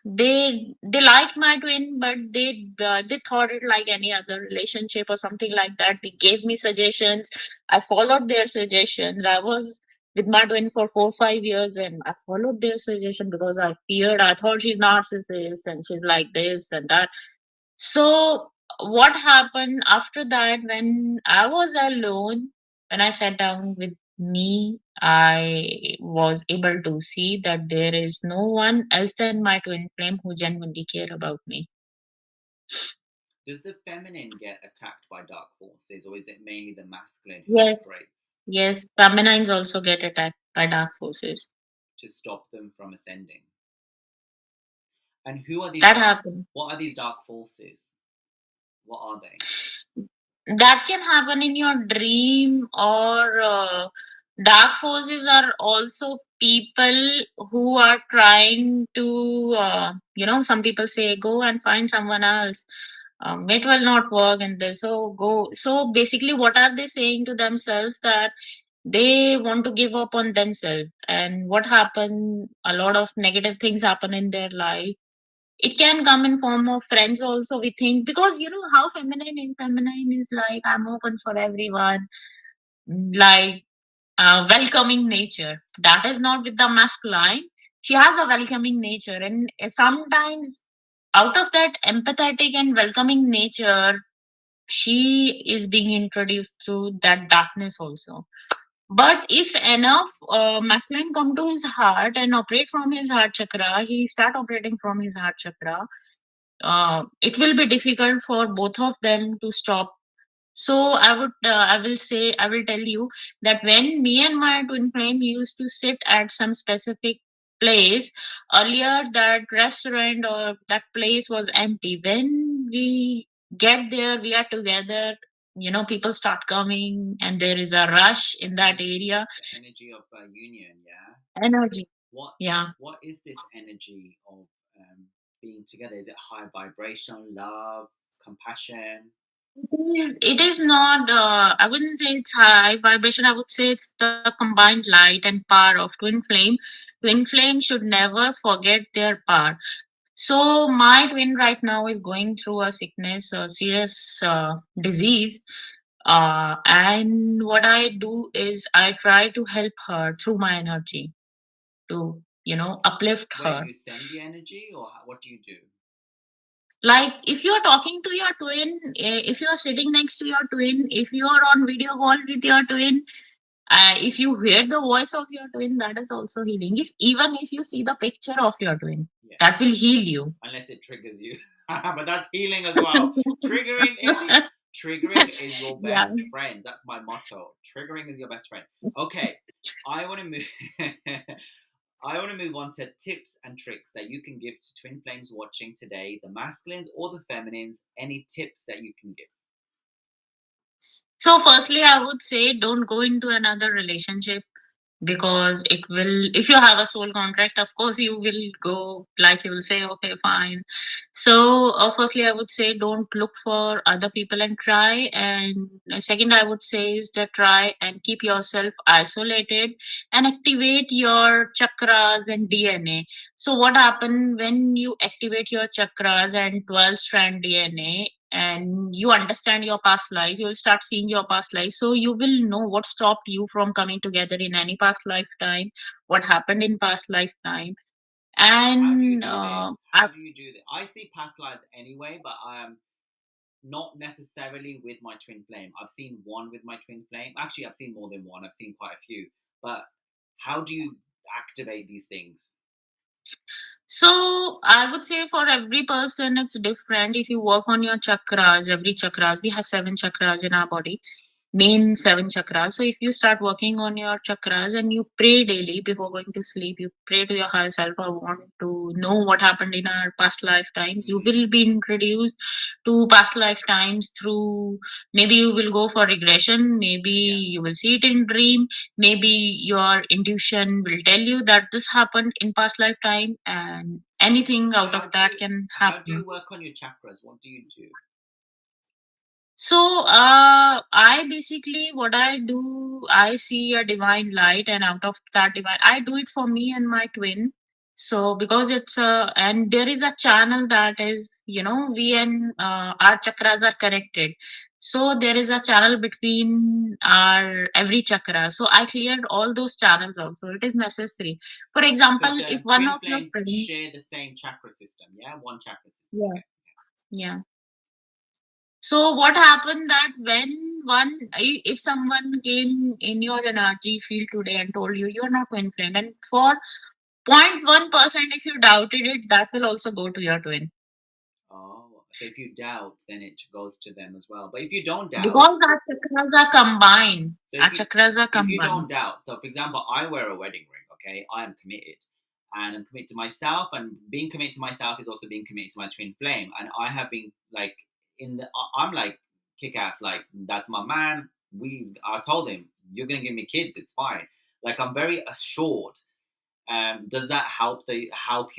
They liked my twin, but they thought it like any other relationship or something like that. They gave me suggestions. I followed their suggestions. I was with my twin for 4 5 years, and I followed their suggestion because I feared. I thought she's narcissist and she's like this and that. So what happened after that, when I was alone, when I sat down with me, I was able to see that there is no one else than my twin flame who genuinely care about me.
Does the feminine get attacked by dark forces, or is it mainly the masculine who
Yes,
operates
yes, feminines also get attacked by dark forces.
to stop them from ascending? And who are these
That
dark?
happens.
What are these dark forces? What are they?
That can happen in your dream, or dark forces are also people who are trying to, some people say, go and find someone else. It will not work, and they so go. So basically, what are they saying to themselves? That they want to give up on themselves. And what happen? A lot of negative things happen in their life. It can come in form of friends also, we think, because you know how feminine is like, I'm open for everyone, like welcoming nature. That is not with the masculine. She has a welcoming nature, and sometimes out of that empathetic and welcoming nature, she is being introduced through that darkness also. But if enough masculine come to his heart and operate from his heart chakra, he start operating from his heart chakra, it will be difficult for both of them to stop. So I will say, I will tell you that when me and my twin flame used to sit at some specific place earlier, that restaurant or that place was empty. When we get there, we are together. You know, people start coming, and there is a rush in that
Energy,
area.
the energy of union. Yeah.
Energy.
What
Yeah.
What is this energy of being together? Is it high vibration, love, compassion?
It is not, I wouldn't say it's high vibration. I would say it's the combined light and power of twin flame. Twin flame should never forget their power. So, my twin right now is going through a sickness, a serious disease. And what I do is I try to help her through my energy to, uplift
Wait,
her.
you send the energy, or what do you do?
Like if you're talking to your twin, if you're sitting next to your twin, if you're on video call with your twin, if you hear the voice of your twin, that is also healing. If even if you see the picture of your twin, that
Yes,
will heal you.
unless it triggers you, but that's healing as well. Triggering is Triggering is your
Yeah.
best friend. That's my motto. Triggering is your best friend. Okay, I want to move. I want to move on to tips and tricks that you can give to twin flames watching today, the masculines or the feminines. Any tips that you can give?
So, firstly, I would say don't go into another relationship, because it will, if you have a soul contract, of course you will go, like you will say, okay, fine. So firstly, I would say don't look for other people and try. And second, I would say is that try and keep yourself isolated and activate your chakras and DNA. So what happen when you activate your chakras and 12 strand DNA, and you understand your past life, you will start seeing your past life, so you will know what stopped you from coming together in any past lifetime, what happened in past lifetime.
How do you
And
do this? How do you do this? I see past lives anyway, but not necessarily with my twin flame. I've seen one with my twin flame. Actually, I've seen more than one. I've seen quite a few. But how do you activate these things?
so I would say for every person it's different. If you work on your chakras, every chakras, we have 7 chakras in our body. main seven chakras. So if you start working on your chakras and you pray daily before going to sleep, you pray to your higher self, I want to know what happened in our past lifetimes. You
Mm,
will be introduced to past lifetimes through, maybe you will go for regression, maybe
yeah.
you will see it in dream, maybe your intuition will tell you that this happened in past lifetime, and anything out of that can
How do
happen.
you work on your chakras? What do you do?
So, I basically, what I do, I see a divine light, and out of that divine, I do it for me and my twin. So, because it's a, and there is a channel that is, we and our chakras are connected. So, there is a channel between our every chakra. So, I cleared all those channels also. It is necessary. For
Because
example, if one
twin
of your
flames
friends,
share the same chakra system. Yeah, one chakra system.
yeah,
Okay.
yeah. So what happened that when if someone came in your energy field today and told you you're not twin flame, and for 0.1% if you doubted it, that will also go to your twin.
Oh, so if you doubt, then it goes to them as well. But if you don't doubt,
Because our chakras are combined.
so
Our chakras are
if you
combined.
don't doubt, so for example, I wear a wedding ring. Okay, I am committed, and I'm committed to myself. And being committed to myself is also being committed to my twin flame. And I have been like I'm like kick ass. Like that's my man. I told him you're gonna give me kids. It's fine. Like I'm very assured. Does that help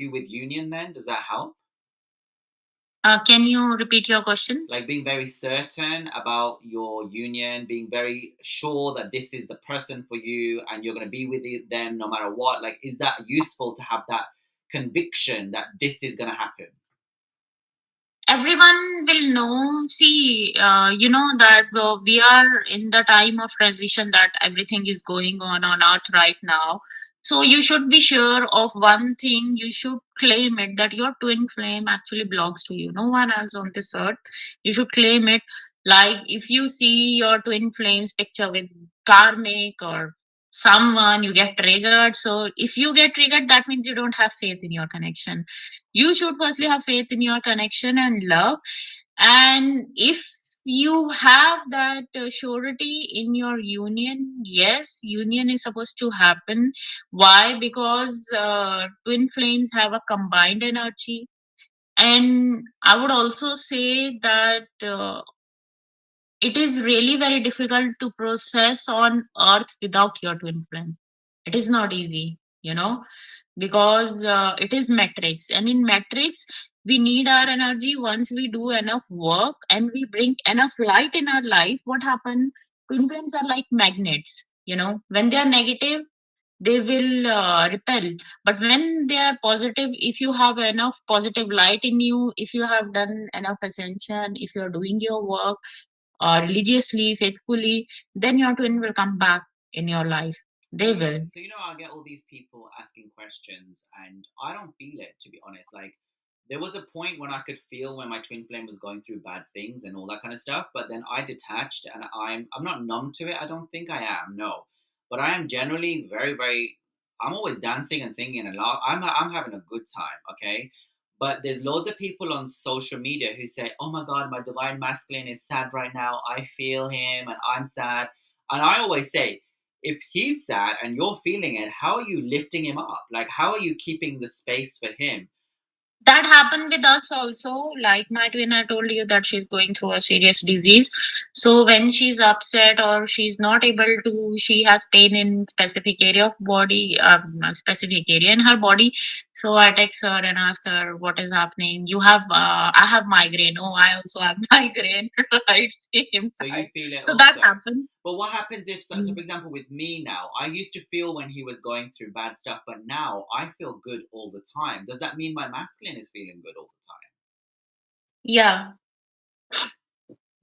you with union? Then does that help?
Can you repeat your question?
Like being very certain about your union, being very sure that this is the person for you and you're going to be with them no matter what. Like, is that useful to have that conviction that this is going to happen?
Everyone will know. See, you know that we are in the time of transition, that everything is going on earth right now. So you should be sure of one thing. You should claim it, that your twin flame actually belongs to you, no one else on this earth. You should claim it. Like if you see your twin flames picture with karmic or someone, you get triggered. So if you get triggered, that means you don't have faith in your connection. You should firstly have faith in your connection and love. And if you have that surety in your union, yes, union is supposed to happen. Why? Because twin flames have a combined energy. And I would also say that it is really very difficult to process on earth without your twin flame. It is not easy, because it is matrix, and in matrix we need our energy. Once we do enough work and we bring enough light in our life, what happen, twin flames are like magnets. When they are negative, they will repel. But when they are positive, if you have enough positive light in you, if you have done enough ascension, if you are doing your work religiously, faithfully, then your twin will come back in your life. They will.
So I get all these people asking questions, and I don't feel it, to be honest. Like there was a point when I could feel when my twin flame was going through bad things and all that kind of stuff, but then I detached, and I'm not numb to it. I don't think I am, no, but I am generally very very. I'm always dancing and singing and laugh. I'm having a good time, okay. But there's loads of people on social media who say, "Oh my God, my divine masculine is sad right now. I feel him, and I'm sad." And I always say, if he's sad and you're feeling it, how are you lifting him up? Like, how are you keeping the space for him?
That happened with us also. Like my twin, I told you that she's going through a serious disease. So when she's upset or she's not able to, she has pain in specific area of body, a specific area in her body. So I text her and ask her what is happening. I have migraine. Oh, I also have migraine. Right, same
So you
time.
feel it
So that
also.
happened.
But what happens if, so for example, with me now, I used to feel when he was going through bad stuff, but now I feel good all the time. Does that mean my masculine is feeling good all the time?
Yeah.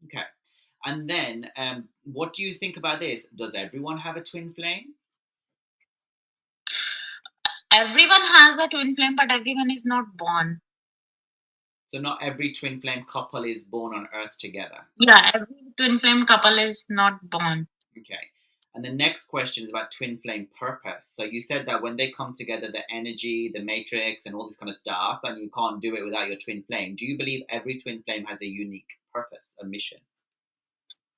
Okay. And then, what do you think about this? Does everyone have a twin flame?
Everyone has a twin flame, but everyone is not born.
So not every twin flame couple is born on Earth together.
Yeah, every twin flame couple is not born.
Okay. And the next question is about twin flame purpose. So you said that when they come together, the energy, the matrix, and all this kind of stuff, and you can't do it without your twin flame. Do you believe every twin flame has a unique purpose, a mission?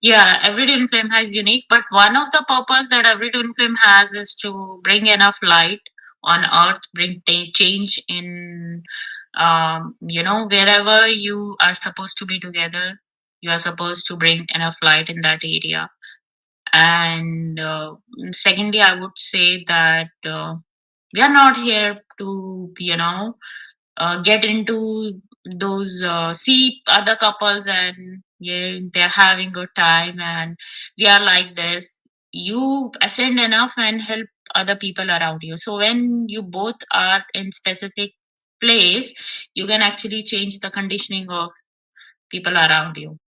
Yeah, every twin flame has unique, but one of the purpose that every twin flame has is to bring enough light on earth, bring change in, wherever you are supposed to be together, you are supposed to bring enough light in that area. And secondly, I would say that we are not here to, get into those see other couples and yeah, they're having good time and we are like this. You ascend enough and help other people around you, so when you both are in specific place, you can actually change the conditioning of people around you.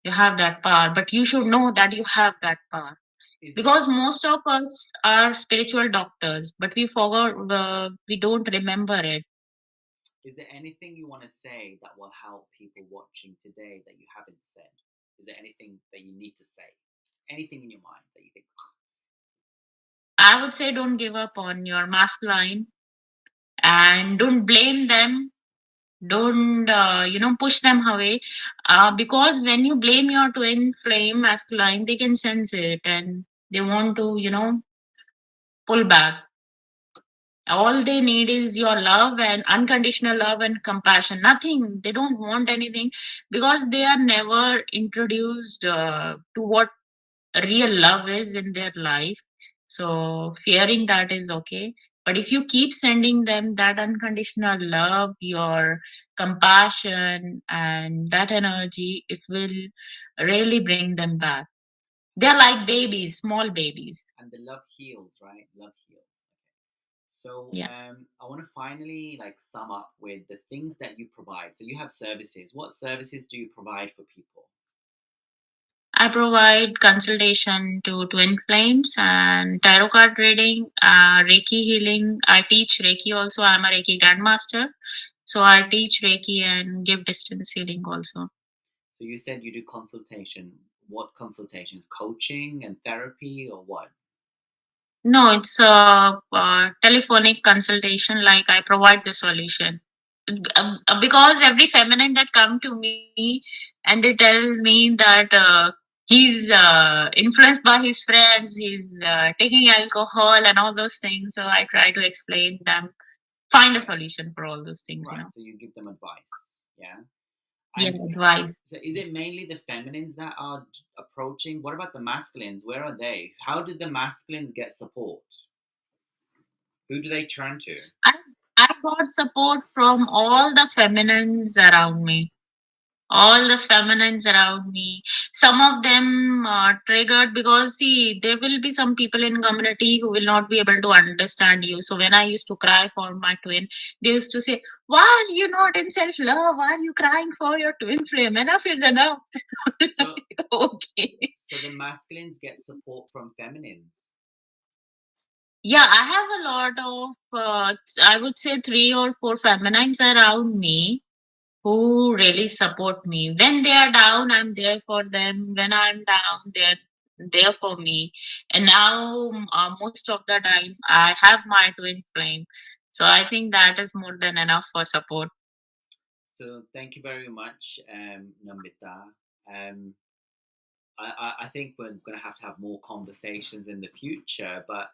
You have that power, but you should know that you have that power,
Is there
because most of us are spiritual doctors but we forgot, we don't remember it.
is there anything you want to say that will help people watching today that you haven't said? Is there anything that you need to say? Anything in your mind that you think?
I would say don't give up on your masculine and don't blame them. Don't push them away, because when you blame your twin flame masculine, they can sense it and they want to pull back. All they need is your love and unconditional love and compassion. Nothing. They don't want anything because they are never introduced to what real love is in their life. So fearing that is okay. But if you keep sending them that unconditional love, your compassion, and that energy, it will really bring them back. They're like babies, small babies.
And the love heals, right? Love heals. So
Yeah.
I want to finally like sum up with the things that you provide. So you have services. What services do you provide for people?
I provide consultation to twin flames and tarot card reading, Reiki healing. I teach Reiki also. I'm a Reiki grandmaster. So I teach Reiki and give distance healing also.
So you said you do consultation. What consultations? Coaching and therapy or what?
No, it's a telephonic consultation. Like I provide the solution. Because every feminine that come to me and they tell me that he's influenced by his friends, he's taking alcohol and all those things. So I try to explain them, find a solution for all those things.
Right. So you give them advice. Yeah.
Yeah,
And
advice.
so is it mainly the feminines that are approaching? What about the masculines? Where are they? How did the masculines get support? Who do they turn to?
I I got support from all the feminines around me. All the feminines around me, some of them triggered, because see there will be some people in community who will not be able to understand you. So when I used to cry for my twin, they used to say, why are you not in self love, why are you crying for your twin flame, enough is enough.
So
Okay.
so the masculines get support from feminines.
Yeah, I have a lot of I would say 3 or 4 feminines around me who really support me. When they are down, I'm there for them. When I'm down, they're there for me. And now, most of the time, I have my twin flame. So I think that is more than enough for support.
So thank you very much, Namrata. Um, I think we're going to have more conversations in the future, but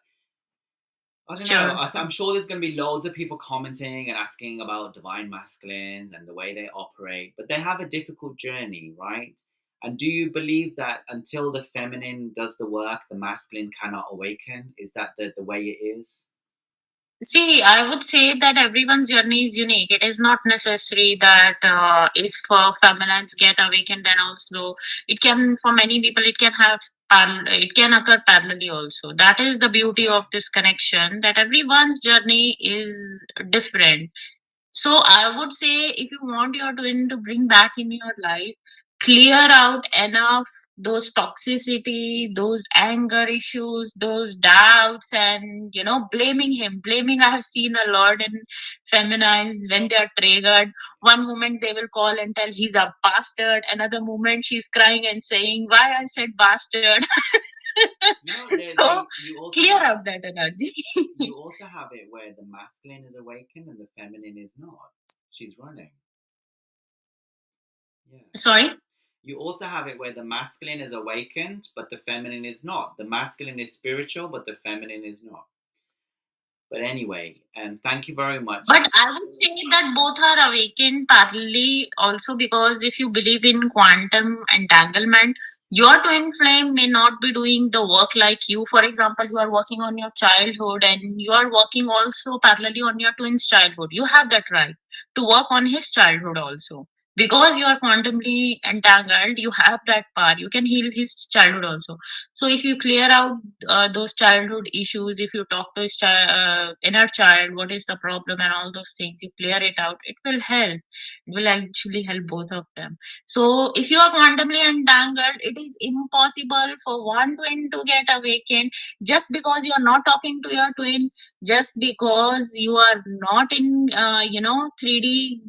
I don't know.
Sure.
I'm sure there's going to be loads of people commenting and asking about divine masculines and the way they operate, but they have a difficult journey, right? And do you believe that until the feminine does the work, the masculine cannot awaken? Is that the way it is?
See, I would say that everyone's journey is unique. It is not necessary that if feminines get awakened, then also it can, for many people, it can have it can occur parallelly also. That is the beauty
Okay.
of this connection. That everyone's journey is different. So I would say if you want your twin to bring back in your life, clear out enough those toxicity, those anger issues, those doubts, and blaming him. Blaming I have seen a lot in feminines when they are triggered. One moment they will call and tell he's a bastard. Another moment she's crying and saying, why I said bastard.
No,
So
you also
clear
have
out that energy.
it where the masculine is awakened and the feminine is not. She's running. Yeah.
Sorry.
You also have it where the masculine is awakened, but the feminine is not. The masculine is spiritual, but the feminine is not. But anyway, and thank you very much.
But I would say that both are awakened parallelly also, because if you believe in quantum entanglement, your twin flame may not be doing the work like you. For example, you are working on your childhood and you are working also parallelly on your twin's childhood. You have that right to work on his childhood also. Because you are quantumly entangled, you have that power. You can heal his childhood also. So if you clear out those childhood issues, if you talk to his inner child, what is the problem and all those things, you clear it out, it will help. It will actually help both of them. So if you are quantumly entangled, it is impossible for one twin to get awakened just because you are not talking to your twin, just because you are not in 3D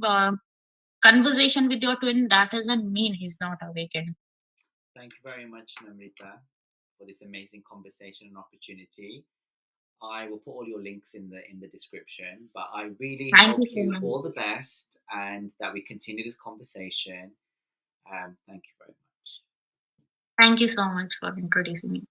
conversation with your twin. That doesn't mean he's not awakened.
Thank you very much, Namrita, for this amazing conversation and opportunity. I will put all your links in the description, but I really
Thank you
hope
so
you
much.
all the best and that we continue this conversation. Thank you very much.
Thank you so much for introducing me.